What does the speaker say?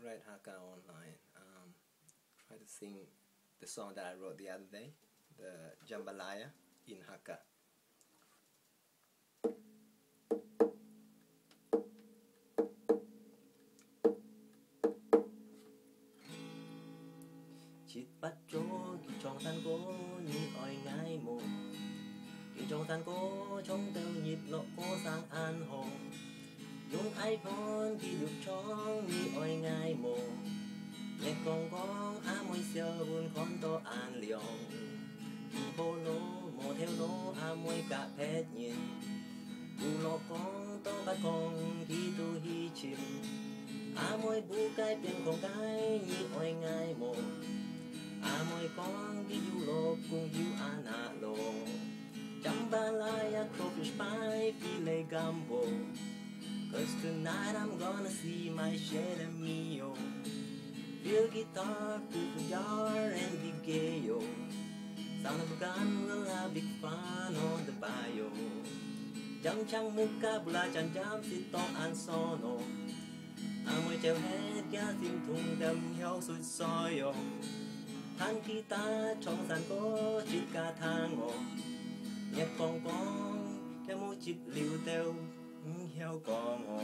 write Hakka online. Try to sing the song that I wrote the other day, the Jambalaya in Hakka. Chít bắt chó kỳ trong than cố nhị oi ngái mồ kỳ trong than cố trong teo nhịp lộ cố sang an hồ dùng ai phone kỳ được chóng nhị oi ngái mồ nhẹ con á môi xưa buồn con to an liong bô lô mồ theo lô á môi cả phết nhìn dù lộ con to bắt con kỳ tu hi chìm á môi bu cái biển con cái nhị oi ngái mồ môi con đi du lô cùng du ana lô Jambalaya crawfish pie filet gumbo 'Cause tonight I'm gonna see my share mio Feel guitar to the jar and the gayo Sound of a gun will have big fun on the bio Jam chang muka bula chan jam sit to an sono môi treo hết giá tim thùng đâm heo sụt soi than guitar trong sàn có chiếc ca thang ngộ nhạc con theo mỗi chiếc liều teo heo con ngộ